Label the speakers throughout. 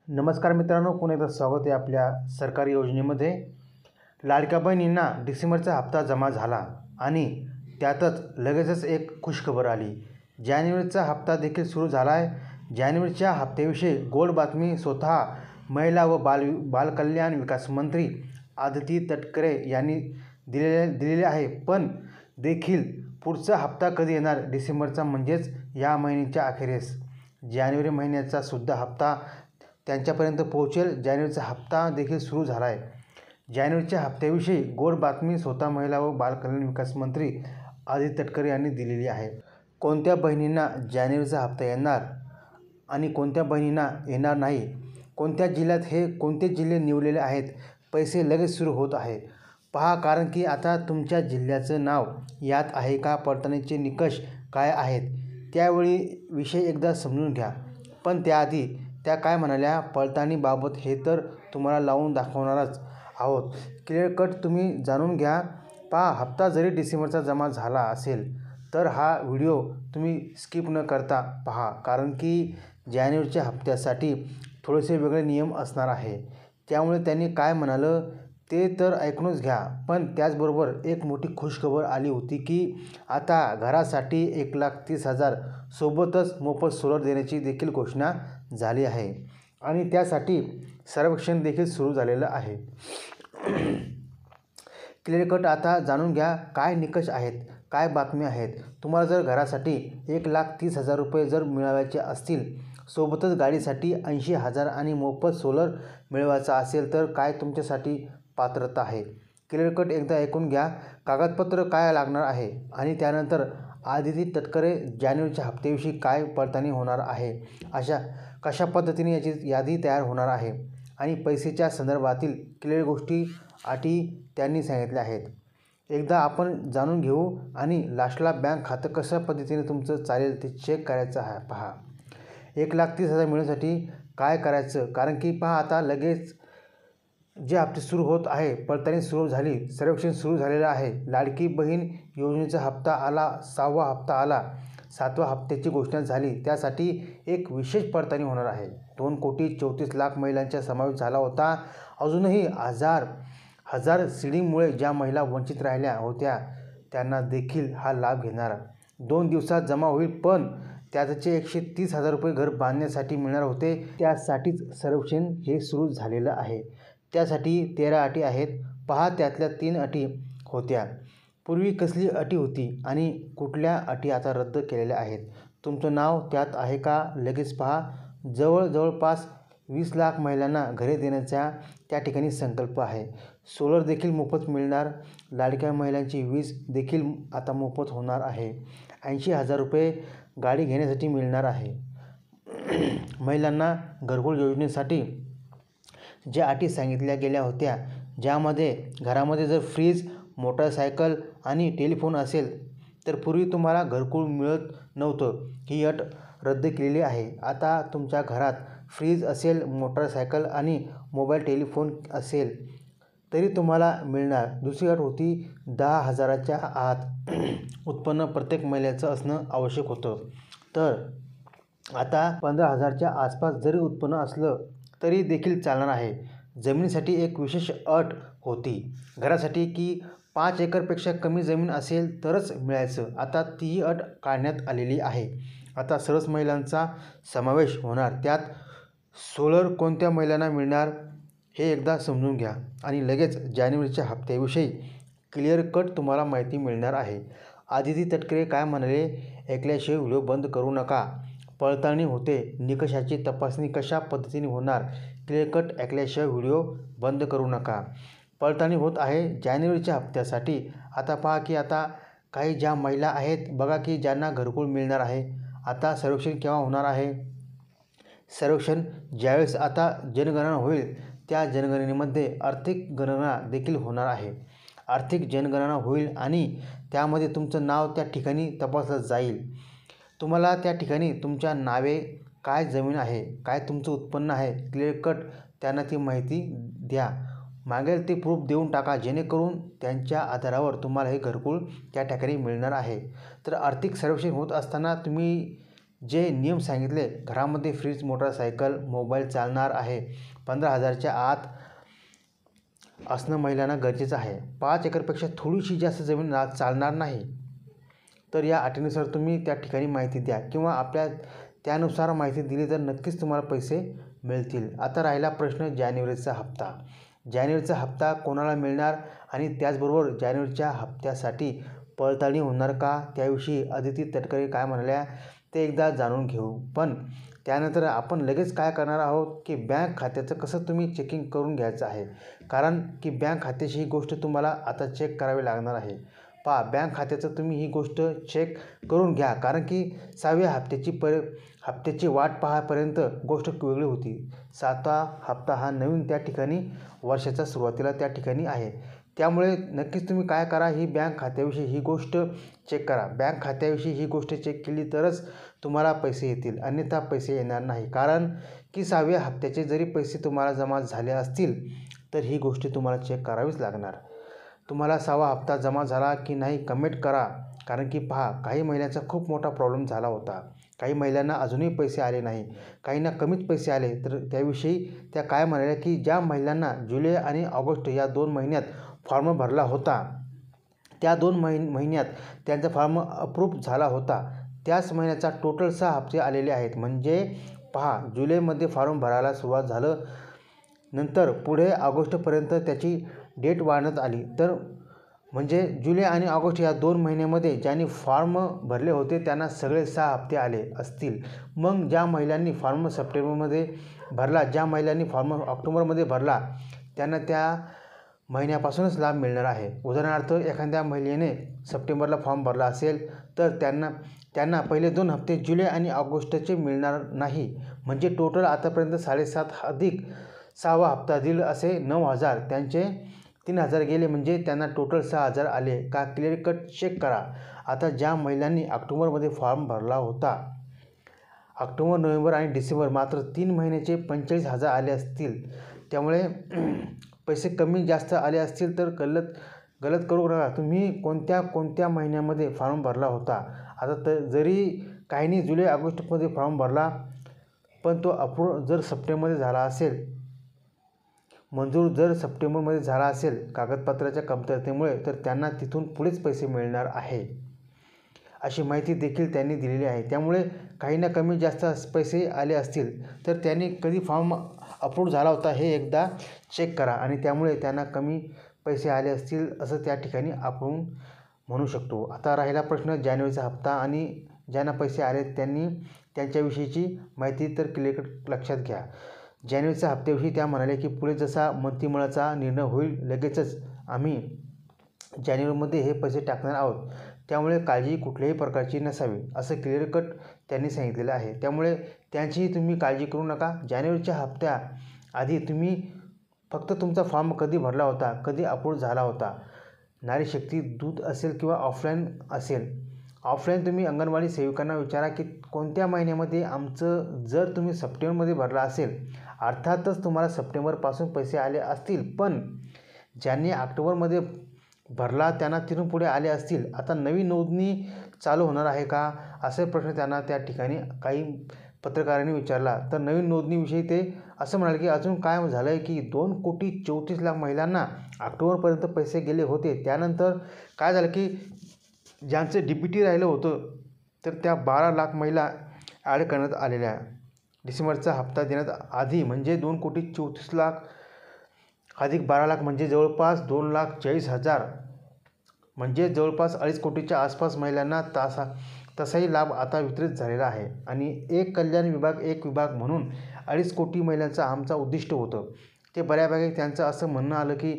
Speaker 1: नमस्कार मित्रांनो, पुन्हा एकदा स्वागत आहे आपल्या सरकारी योजनेमध्ये. लाडक्या बहिणींना डिसेंबरचा हप्ता जमा झाला आणि त्यातच लगेचच एक खुशखबर आली. जानेवारीचा हप्ता देखील सुरू झाला आहे. जानेवारीच्या हप्त्याविषयी गोड बातमी स्वतः महिला व बालकल्याण विकास मंत्री आदिती तटकरे यांनी दिलेली आहे. पण देखील पुढचा हप्ता कधी येणार, डिसेंबरचा म्हणजेच या महिन्याच्या अखेरीस जानेवारी महिन्याचा सुद्धा हप्ता त्यांच्यापर्यंत पोहोचेल. जानेवारीचा हप्ता देखील सुरू झाला आहे. जानेवारीच्या हप्त्याविषयी गोड बातमी स्वतः महिला व बालकल्याण विकास मंत्री आदिती तटकरे यांनी दिलेली आहे. कोणत्या बहिणींना जानेवारीचा हप्ता येणार आणि कोणत्या बहिणींना येणार नाही, कोणत्या जिल्ह्यात, हे कोणते जिल्हे निवडलेले आहेत, पैसे लगेच सुरू होत आहे पहा. कारण की आता तुमच्या जिल्ह्याचं नाव यात आहे का, पडताळणीचे निकष काय आहेत, त्यावेळी विषय एकदा समजून घ्या. पण त्याआधी त्या काय म्हणाल्या पडताळणीबाबत हे तर तुम्हाला लावून दाखवणारच आहोत. क्लिअर कट तुम्ही जाणून घ्या. पहा, हप्ता जरी डिसेंबरचा जमा झाला असेल तर हा व्हिडिओ तुम्ही स्किप न करता पहा. कारण की जानेवारीच्या हप्त्यासाठी थोडेसे वेगळे नियम असणार आहे. त्यामुळे त्यांनी काय म्हणालं ते तर ऐकूनच घ्या. पण त्याचबरोबर एक मोठी खुशखबर आली होती की आता घरासाठी 1,30,000 सोबतच मोफत सोलर देण्याची देखील घोषणा झाली आहे आणि त्यासाठी सर्वेक्षण देखील सुरू झालेलं आहे. क्लिअर कट आता जाणून घ्या काय निकष आहेत, काय बातमी आहेत. तुम्हाला जर घरासाठी 1,30,000 रुपये जर मिळवायचे असतील, सोबतच गाडीसाठी 80,000 आणि मोफत सोलर मिळवायचा असेल तर काय तुमच्यासाठी पात्रता आहे. क्लिअर कट एकदा ऐकून घ्या. कागदपत्र काय लागणार आहे आणि त्यानंतर आदिती तटकरे जानेवारीच्या हप्त्याविषयी काय पडताळणी होणार आहे, कशा पद्धतीने याची यादी तयार होणार आहे आणि पैसेच्या संदर्भातील क्लिअर गोष्टी, अटी त्यांनी सांगितल्या आहेत. एकदा आपण जाणून घेऊ आणि लास्टला बँक खातं कशा पद्धतीने तुमचं चालेल ते चेक करायचं आहे. पहा, 1,30,000 मिळवण्यासाठी काय करायचं. कारण की पहा, आता लगेच जे हप्ते सुरू होत आहे, पडताळणी सुरू झाली, सर्वेक्षण सुरू झालेलं आहे. लाडकी बहीण योजनेचा हप्ता आला, 6वा हप्ता आला, 7व्या हप्त्याची घोषणा झाली. त्यासाठी एक विशेष पडताळणी होणार आहे. 2,34,00,000 महिलांचा समावेश झाला होता. अजूनही हजार सीडिंगमुळे ज्या महिला वंचित राहिल्या होत्या त्यांना देखील हा लाभ घेणार 2 दिवसात जमा होईल. पण त्याचे 130,000 रुपये घर बांधण्यासाठी मिळणार होते. त्यासाठीच सर्वेक्षण हे सुरू झालेलं आहे. त्यासाठी 13 अटी आहेत. पहा, त्यातल्या 3 अटी होत्या. पूर्वी कसली अटी होती आणि कुठल्या अटी आता रद्द केलेल्या आहेत. तुमचं नाव त्यात आहे का, लगेच पहा. जवळपास 20,00,000 महिलांना घरे देण्याचा त्या ठिकाणी संकल्प आहे. सोलर देखील मोफत मिळणार. लाडक्या महिलांची वीज देखील आता मोफत होणार आहे. 80,000 रुपये गाडी घेण्यासाठी मिळणार आहे. महिलांना घरकुल योजनेसाठी ज्या अटी सांगितल्या गेल्या होत्या, ज्यामध्ये घरामध्ये जर फ्रीज, मोटरसायकल आणि टेलिफोन असेल तर पूर्वी तुम्हाला घरकुल मिळत नव्हतं, ही अट रद्द केलेली आहे. आता तुमच्या घरात फ्रीज असेल, मोटरसायकल आणि मोबाईल टेलिफोन असेल तरी तुम्हाला मिळणार. दुसरी अट होती 10,000च्या आत उत्पन्न प्रत्येक महिलेचं असणं आवश्यक होतं. तर आता 15,000च्या आसपास जरी उत्पन्न असलं तरी देखील चालणार आहे. जमिनीसाठी एक विशेष अट होती घरासाठी की 5 एकरपेक्षा कमी जमीन असेल तरच मिळायचं. आता ती अट काढण्यात आलेली आहे. आता सर्वच महिलांचा समावेश होणार. त्यात सोलर कोणत्या महिलांना मिळणार हे एकदा समजून घ्या आणि लगेच जानेवारीच्या हप्त्याविषयी क्लिअर कट तुम्हाला माहिती मिळणार आहे. आदिती तटकरे काय म्हणाले, ऐकल्याशिवाय व्हिडिओ बंद करू नका. पडताळणी होते, निकषाची तपासणी कशा पद्धतीने होणार, क्लिअर कट ऐकल्याशिवाय व्हिडिओ बंद करू नका. पडताळणी होत आहे जानेवारीच्या हप्त्यासाठी. आता पहा की आता काही ज्या महिला आहेत बघा की ज्यांना घरकुल मिळणार आहे. आता सर्वेक्षण केव्हा होणार आहे, सर्वेक्षण ज्यावेळेस आता जनगणना होईल त्या जनगणनेमध्ये आर्थिक गणना देखील होणार आहे. आर्थिक जनगणना होईल आणि त्यामध्ये तुमचं नाव त्या ठिकाणी तपासलं जाईल. तुम्हाला त्या ठिकाणी तुमच्या नावे, काय जमीन आहे, काय तुमचं उत्पन्न आहे, क्लिअर कट त्यांना ती माहिती द्या. मागेल ते प्रूफ देऊन टाका, जेणेकरून त्यांच्या आधारावर तुम्हाला हे घरकुल त्या ठिकाणी मिळणार आहे. तर आर्थिक सर्वेक्षण होत असताना तुम्ही जे नियम सांगितले, घरामध्ये फ्रीज, मोटरसायकल, मोबाईल चालणार आहे, 15,000च्या आत असणं महिलांना गरजेचं आहे, 5 एकरपेक्षा थोडीशी जास्त जमीन चालणार नाही. तर या अटीनुसार तुम्ही त्या ठिकाणी माहिती द्या किंवा आपल्या त्यानुसार माहिती दिली तर नक्कीच तुम्हाला पैसे मिळतील. आता राहिला प्रश्न जानेवारीचा हप्ता. जानेवारीचा हप्ता कोणाला मिळणार आणि त्याचबरोबर जानेवारीच्या हप्त्यासाठी पडताळणी होणार का, त्याविषयी अदिती तटकरे काय म्हणाल्या ते एकदा जाणून घेऊ. पण त्यानंतर आपण लगेच काय करणार आहोत की बँक खात्याचं कसं तुम्ही चेकिंग करून घ्यायचं आहे. कारण की बँक खात्याची ही गोष्ट तुम्हाला आता चेक करावी लागणार आहे. पहा, बँक खात्याचं तुम्ही ही गोष्ट चेक करून घ्या, कारण की 6व्या हप्त्याची वाट पाहापर्यंत गोष्ट वेगळी होती. 7वा हप्ता हा नवीन त्या ठिकाणी वर्षाच्या सुरुवातीला त्या ठिकाणी आहे. त्यामुळे नक्कीच तुम्ही काय करा, ही बँक खात्याविषयी ही गोष्ट चेक करा. बँक खात्याविषयी ही गोष्ट चेक केली तरच तुम्हाला पैसे येतील, अन्यथा पैसे येणार नाही. कारण की 6व्या हप्त्याचे जरी पैसे तुम्हाला जमा झाले असतील तर ही गोष्ट तुम्हाला चेक करावीच लागणार. तुम्हाला 6वा हप्ता जमा झाला की नाही कमेंट करा. कारण की पहा, काही महिलांचा खूप मोठा प्रॉब्लेम झाला होता. काही महिलांना अजूनही पैसे आले नाही, काहींना कमीच पैसे आले. तर त्याविषयी त्या काय म्हणाल्या की ज्या महिलांना जुलै आणि ऑगस्ट या 2 महिन्यात फॉर्म भरला होता, त्या 2 महिन्यात त्यांचा फॉर्म अप्रूव्ह झाला होता, त्याच महिन्याचा टोटल 6 हप्ते आलेले आहेत. म्हणजे पहा, जुलैमध्ये फॉर्म भरायला सुरुवात झालं, नंतर पुढे ऑगस्टपर्यंत त्याची डेट वाढवण्यात आली. तर म्हणजे जुलै आणि ऑगस्ट या 2 महिन्यामध्ये ज्यांनी फॉर्म भरले होते त्यांना सगळे 6 हप्ते आले असतील. मग ज्या महिलांनी फॉर्म सप्टेंबरमध्ये भरला, ज्या महिलांनी फॉर्म ऑक्टोबरमध्ये भरला, त्यांना त्या महिन्यापासूनच लाभ मिळणार आहे. उदाहरणार्थ, एखाद्या महिलेने सप्टेंबरला फॉर्म भरला असेल तर त्यांना पहिले 2 हप्ते जुलै आणि ऑगस्टचे मिळणार नाही. म्हणजे टोटल आतापर्यंत 7.5 अधिक 6वा हप्ता दिल असे 9,000, त्यांचे 3,000 गेले, म्हणजे त्यांना टोटल 6,000 आले का, क्लिअर कट चेक करा. आता ज्या महिलांनी ऑक्टोबरमध्ये फॉर्म भरला होता, ऑक्टोबर, नोव्हेंबर आणि डिसेंबर मात्र 3 महिन्याचे 45,000 आले असतील. त्यामुळे पैसे कमी जास्त आले असतील तर गलत करू नका. तुम्ही कोणत्या महिन्यामध्ये फॉर्म भरला होता. आता जरी काहींनी जुलै ऑगस्टमध्ये फॉर्म भरला, पण तो अप्रूव्ह जर सप्टेंबरमध्ये झाला असेल, मंजूर जर सप्टेंबरमध्ये झाला असेल कागदपत्राच्या कमतरतेमुळे, तर त्यांना तिथून पुढेच पैसे मिळणार आहे, अशी माहिती देखील त्यांनी दिलेली आहे. त्यामुळे काहींना कमी जास्त पैसे आले असतील तर त्यांनी कधी फॉर्म अप्रूव्ह झाला होता हे एकदा चेक करा, आणि त्यामुळे त्यांना कमी पैसे आले असतील असं त्या ठिकाणी आपण म्हणू शकतो. आता राहिला प्रश्न जानेवारीचा हप्ता आणि ज्यांना पैसे आले त्यांनी त्यांच्याविषयीची माहिती तर क्लिअर लक्षात घ्या. जानेवारीच्या हप्त्याविषयी त्या म्हणाल्या की पुढे जसा मंत्रिमंडळाचा निर्णय होईल लगेचच आम्ही जानेवारीमध्ये हे पैसे टाकणार आहोत, त्यामुळे काळजी कुठल्याही प्रकारची नसावी, असं क्लिअर कट त्यांनी सांगितलेलं आहे. त्यामुळे त्यांचीही तुम्ही काळजी करू नका. जानेवारीच्या हप्त्याआधी तुम्ही फक्त तुमचा फॉर्म कधी भरला होता, कधी अप्रूव्ह झाला होता, नारी शक्ती दूत असेल किंवा ऑफलाईन असेल, ऑफलाईन तुम्ही अंगणवाडी सेविकांना विचारा की कोणत्या महिन्यामध्ये आमचं, जर तुम्ही सप्टेंबरमध्ये भरला असेल अर्थातच तुम्हाला सप्टेंबरपासून पैसे आले असतील, पण ज्यांनी ऑक्टोबरमध्ये भरला त्यांना तिथून पुढे आले असतील. आता नवीन नोंदणी चालू होणार आहे का, असे प्रश्न त्यांना त्या ठिकाणी काही पत्रकारांनी विचारला. तर नवीन नोंदणीविषयी ते असं म्हणाले की अजून काय झालं आहे की 2,34,00,000 महिलांना ऑक्टोबरपर्यंत पैसे गेले होते. त्यानंतर काय झालं की ज्यांचं DBT राहिलं होतं तर त्या 12,00,000 महिला ॲड करण्यात आलेल्या. डिसेंबरचा हप्ता देण्यात आधी म्हणजे 2,34,00,000 अधिक 12,00,000 म्हणजे जवळपास 2,40,000, म्हणजे जवळपास 2.5 कोटीच्या आसपास महिलांना तसाही लाभ आता वितरित झालेला आहे. आणि एक कल्याण विभाग एक विभाग म्हणून 2.5 कोटी महिलांचं आमचं उद्दिष्ट होतं. ते बऱ्यापैकी त्यांचं असं म्हणणं आलं की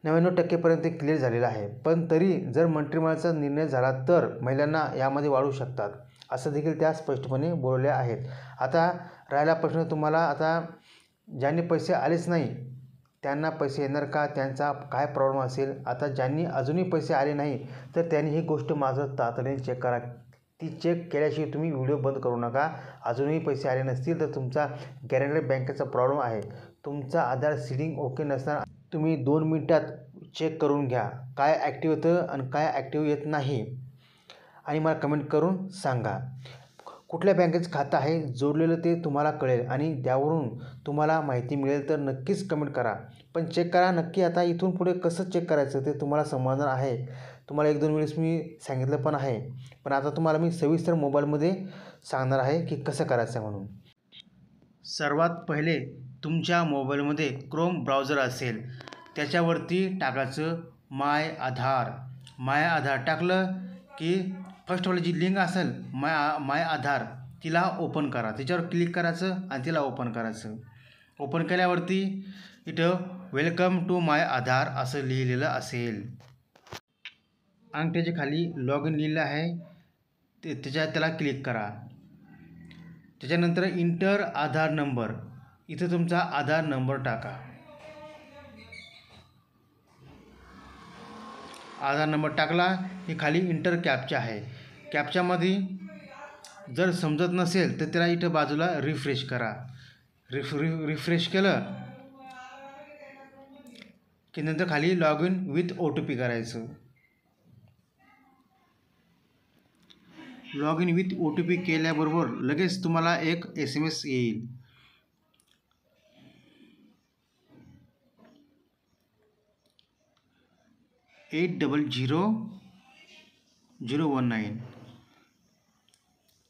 Speaker 1: 99% क्लिअर झालेलं आहे. पण तरी जर मंत्रिमंडळाचा निर्णय झाला तर महिलांना यामध्ये वाढू शकतात, असं देखील त्या स्पष्टपणे बोलल्या आहेत. आता राहिला प्रश्न तुम्हाला, आता ज्यांनी पैसे आलेच नाही त्यांना पैसे येणार का, त्यांचा काय प्रॉब्लेम असेल. आता ज्यांनी अजूनही पैसे आले नाही तर त्यांनी ही गोष्ट माझं तातडीने चेक करा. ती चेक केल्याशिवाय तुम्ही व्हिडिओ बंद करू नका. अजूनही पैसे आले नसतील तर तुमचा गॅरंटेड बँकेचा प्रॉब्लेम आहे. तुमचा आधार सीडिंग ओके नसणार, तुम्ही 2 मिनिटात चेक करून घ्या काय ॲक्टिव्ह येतं आणि काय ॲक्टिव्ह येत नाही. आणि मला कमेंट करून सांगा. कुठल्या बँकेचं खातं आहे जोडलेलं ते तुम्हाला कळेल आणि त्यावरून तुम्हाला माहिती मिळेल, तर नक्कीच कमेंट करा. पण चेक करा नक्की. आता इथून पुढे कसं चेक करायचं ते तुम्हाला समजणार आहे. तुम्हाला 1-2 वेळेस मी सांगितलं पण आहे, पण आता तुम्हाला मी सविस्तर मोबाईलमध्ये सांगणार आहे की कसं करायचं म्हणून. सर्वात पहिले तुमच्या मोबाईलमध्ये क्रोम ब्राउझर असेल, त्याच्यावरती टाकायचं माय आधार. माय आधार टाकलं की फर्स्टवाली जी लिंक असेल माय आधार, तिला ओपन करा. त्याच्यावर क्लिक करायचं आणि तिला ओपन करायचं. ओपन केल्यावरती इथं वेलकम टू माय आधार असं लिहिलेलं असेल. अंगठ्याच्या खाली लॉग इन लिहिलं आहे, त्याला क्लिक करा. त्याच्यानंतर इंटर आधार नंबर, इथं तुमचा आधार नंबर टाका. आधार नंबर टाकला की खाली इंटर कॅप्चा आहे. कॅप्चामध्ये जर समजत नसेल तर त्याला इथं बाजूला रिफ्रेश करा. रिफ्रेश केलं की नंतर खाली लॉग इन विथ OTP करायचं. लॉग इन विथ OTP केल्याबरोबर लगेच तुम्हाला एक SMS येईल. $800-019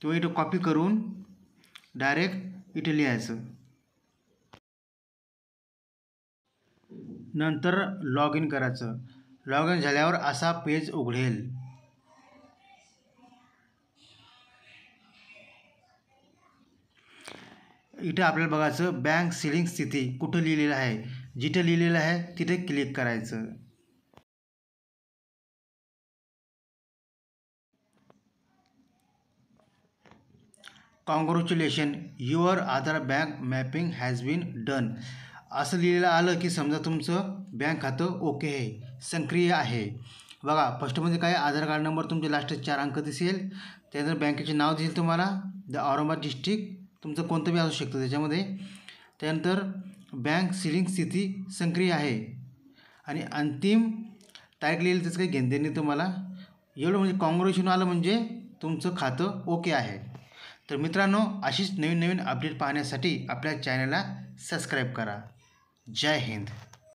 Speaker 1: तो इथं कॉपी करून डायरेक्ट इथे लिहायचं. नंतर लॉग इन करायचं. लॉग इन झाल्यावर असा पेज उघडेल. इथं आपल्याला बघायचं बँक सीडिंग स्थिती कुठं लिहिलेलं आहे. जिथं लिहिलेलं आहे तिथे क्लिक करायचं. Congratulation, your Aadhaar bank mapping has been done असं लिहिलेलं आलं की समजा तुमचं बँक खातं ओके आहे, सक्रिय आहे. बघा फर्स्टमध्ये काय आधार कार्ड नंबर, तुमचे लास्ट 4 अंक दिसेल. त्यानंतर बँकेचे नाव दिसेल तुम्हाला, औरंगाबाद डिस्ट्रिक्ट, तुमचं कोणतं बी असू शकतं त्याच्यामध्ये. त्यानंतर बँक सीडिंग स्थिती सक्रिय आहे आणि अंतिम तारीख लिहिली, त्याचं काही घेणं नाही तुम्हाला. एवढं म्हणजे कॉंग्रॅच्युलेशन आलं म्हणजे तुमचं खातं ओके आहे. तर मित्रांनो, अशीच नवीन अपडेट पाहण्यासाठी आपल्या चॅनलला सबस्क्राईब करा. जय हिंद.